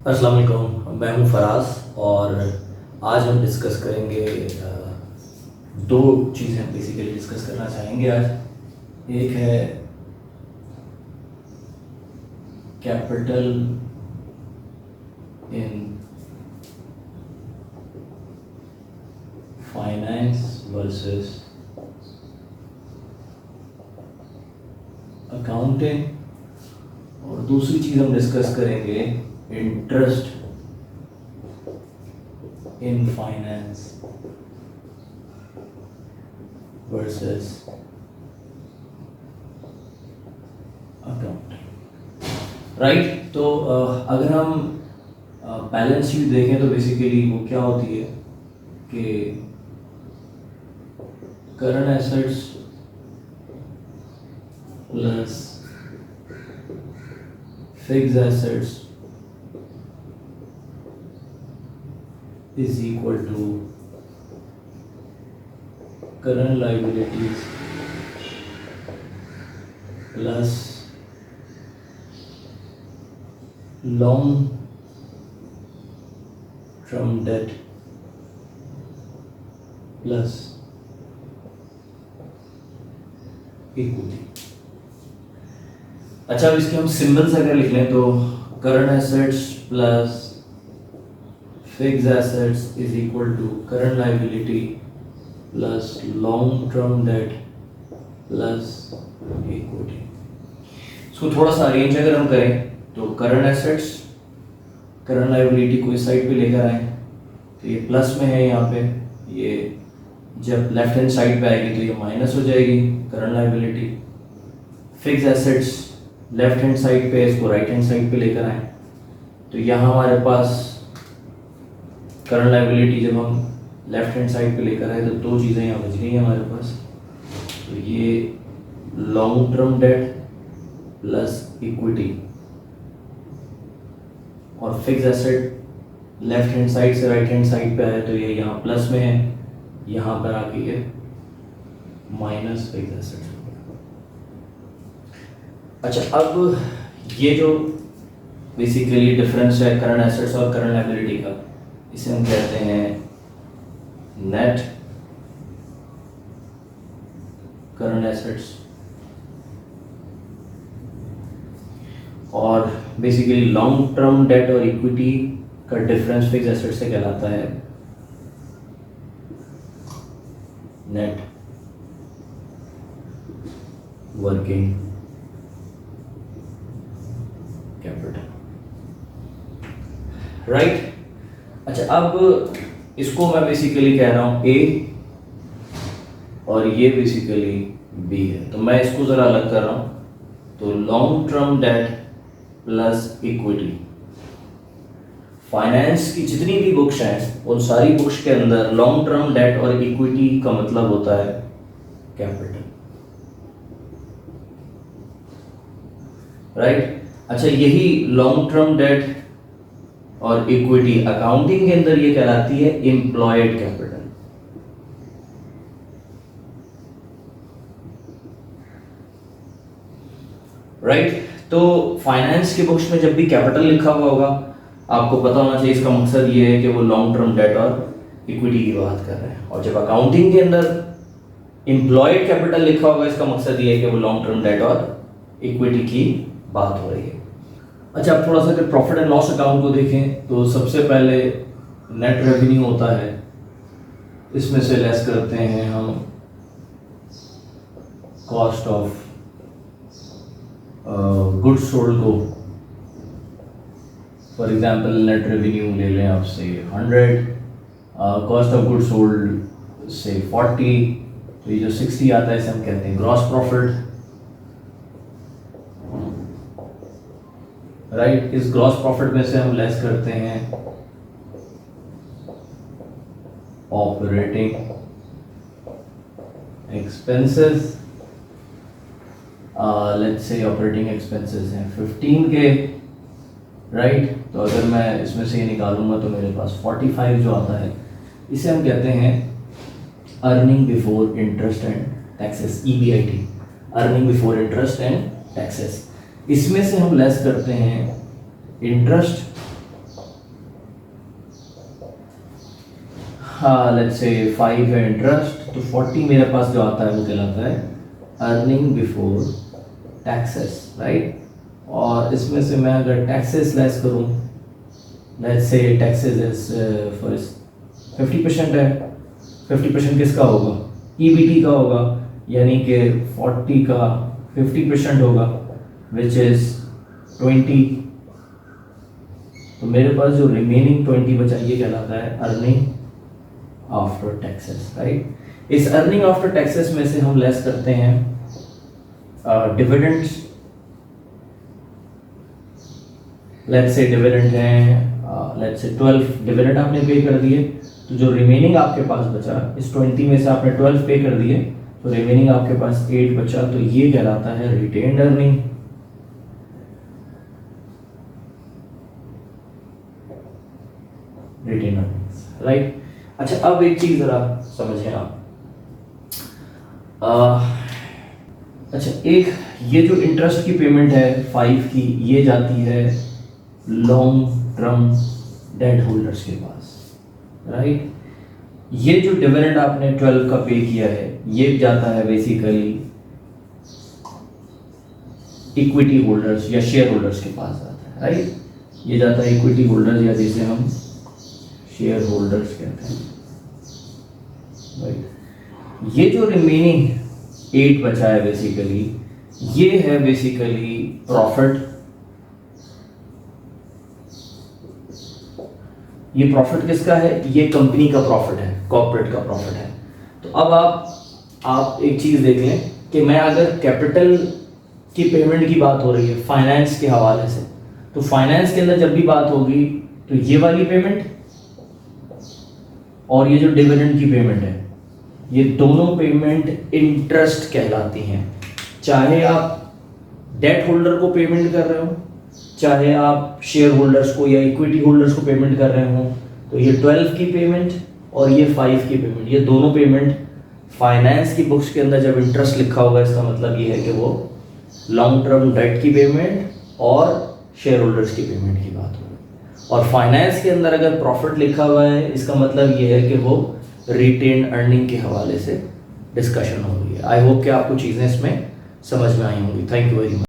अस्सलाम वालेकुम, मैं हूं फराज और आज हम डिस्कस करेंगे दो चीज़ें हम बेसिकली डिस्कस करना चाहेंगे आज। एक है capital in finance versus accounting और दूसरी चीज़ हम डिस्कस करेंगे interest in finance versus accounting. Right, तो अगर हम बैलेंस शीट देखें तो बेसिकली वो क्या होती है कि current assets plus fixed assets is equal to current liabilities plus long term debt plus equity। अच्छा, अब इसके हम सिंबल्स अगर लिख लें तो current assets plus fixed assets is equal to current liability plus long term debt plus equity। इसको थोड़ा सा अरेंज अगर हम करें तो करंट एसेट्स करंट लाइबिलिटी को इस साइड पे लेकर आए तो ये प्लस में है, यहाँ पे ये जब लेफ्ट हैंड साइड पे आएगी तो ये माइनस हो जाएगी current liability. Fixed assets left hand side पे, इसको राइट हैंड साइड पे लेकर आए तो यहाँ हमारे पास करंट लाइबिलिटी जब हम लेफ्ट हैंड साइड पे लेकर आए तो दो चीज़ें यहाँ बच गई हैं हमारे पास। तो ये long term debt plus equity और fix asset left hand side से राइट हैंड साइड पे आए तो ये यहाँ प्लस में है, यहाँ पर आके ये माइनस फिक्स एसेट। अच्छा, अब ये जो बेसिकली डिफरेंस है करंट एसेट्स और करंट लाइबिलिटी का, इसे हम कहते हैं नेट करंट एसेट्स और बेसिकली लॉन्ग टर्म डेट और इक्विटी का डिफरेंस फिक्स एसेट से कहलाता है नेट वर्किंग कैपिटल। राइट, अच्छा, अब इसको मैं बेसिकली कह रहा हूँ ए और ये बेसिकली बी है, तो मैं इसको ज़रा अलग कर रहा हूँ। तो long term debt plus equity, finance की जितनी भी बुक्स हैं उन सारी बुक्स के अंदर लॉन्ग टर्म डेट और इक्विटी का मतलब होता है कैपिटल। राइट, अच्छा, यही लॉन्ग टर्म डेट और इक्विटी अकाउंटिंग के अंदर ये कहलाती है एम्प्लॉयड कैपिटल। राइट, तो फाइनेंस के बुक्स में जब भी कैपिटल लिखा हुआ होगा आपको पता होना चाहिए इसका मकसद ये है कि वो लॉन्ग टर्म डेट और इक्विटी की बात कर रहे हैं, और जब अकाउंटिंग के अंदर एम्प्लॉयड कैपिटल लिखा होगा इसका मकसद ये है कि वो लॉन्ग टर्म डेट और इक्विटी की बात हो रही है। अच्छा, अब थोड़ा सा अगर प्रॉफिट एंड लॉस अकाउंट को देखें तो सबसे पहले नेट रेवेन्यू होता है, इसमें से लेस करते हैं हम कॉस्ट ऑफ गुड्स सोल्ड को। फॉर एग्जांपल नेट रेवेन्यू ले लें आपसे 100, कॉस्ट ऑफ गुड्स सोल्ड से 40, तो ये जो 60 आता है इसे हम कहते हैं ग्रॉस प्रॉफिट। राइट, इस ग्रॉस प्रॉफिट में से हम लेस करते हैं operating expenses. Let's say operating expenses हैं 15 के। राइट, तो अगर मैं इसमें से ये निकालूंगा तो मेरे पास 45 जो आता है, इसे हम कहते हैं earning before interest and taxes, EBIT, earning before interest and taxes. इसमें से हम लेस करते हैं इंटरेस्ट हाँ लेट्स से 5 है इंटरेस्ट, तो 40 मेरे पास जो आता है वो कहलाता है अर्निंग बिफोर टैक्सेस, राइट। और इसमें से मैं अगर टैक्सेस लेस करूँ, let's say taxes is for 50% है, 50% किसका होगा, ईबीटी का होगा, यानी कि 40 का 50% होगा विच इज़ 20। तो मेरे पास जो रिमेनिंग 20 बचा ये कहलाता है अर्निंग आफ्टर टैक्सेस, राइट। इस अर्निंग आफ्टर टैक्सेस में से हम लेस करते हैं डिविडेंड्स। लेट्स से डिविडेंड है, लेट्स से 12 डिविडेंड आपने पे कर दिए, तो जो रिमेनिंग आपके पास बचा इस 20 में से आपने 12 पे कर दिए, तो रिमेनिंग आपके पास 8 बचा, तो ये कहलाता है retained earning. Retained earning, right. अच्छा अब एक चीज जरा समझें आप, अच्छा एक ये जो इंटरेस्ट की पेमेंट है 5 की, ये जाती है लॉन्ग टर्म डेट होल्डर्स के पास, राइट। ये जो डिविडेंड आपने 12 का पे किया है ये जाता है बेसिकली इक्विटी होल्डर्स या शेयर होल्डर्स के पास जाता है, राइट। ये जाता है इक्विटी होल्डर्स या जिसे हम शेयर होल्डर्स कहते हैं, राइट। ये जो रिमेनिंग 8 बचा है बेसिकली, ये है बेसिकली प्रॉफिट। ये प्रॉफिट किसका है, ये कंपनी का प्रॉफिट है, कॉर्पोरेट का प्रॉफिट है। तो अब आप एक चीज देख लें कि मैं अगर कैपिटल की पेमेंट की बात हो रही है फाइनेंस के हवाले से, तो फाइनेंस के अंदर जब भी बात होगी तो ये वाली पेमेंट और ये जो डिविडेंड की पेमेंट है, ये दोनों पेमेंट इंटरेस्ट कहलाती हैं। चाहे आप डेट होल्डर को पेमेंट कर रहे हो, चाहे आप शेयर होल्डर्स को या इक्विटी होल्डर्स को पेमेंट कर रहे हो, तो ये 12 की पेमेंट और ये 5 की पेमेंट, ये दोनों पेमेंट फाइनेंस की बुक्स के अंदर जब इंटरेस्ट लिखा होगा, इसका मतलब ये है कि वो लॉन्ग टर्म डेट की पेमेंट और शेयर होल्डर्स की पेमेंट की बात होगी। और फाइनेंस के अंदर अगर प्रॉफिट लिखा हुआ है, इसका मतलब ये है कि वो रिटेन अर्निंग के हवाले से डिस्कशन हो रही है। आई होप कि आपको चीज़ें इसमें समझ में आई होंगी। Thank you very much.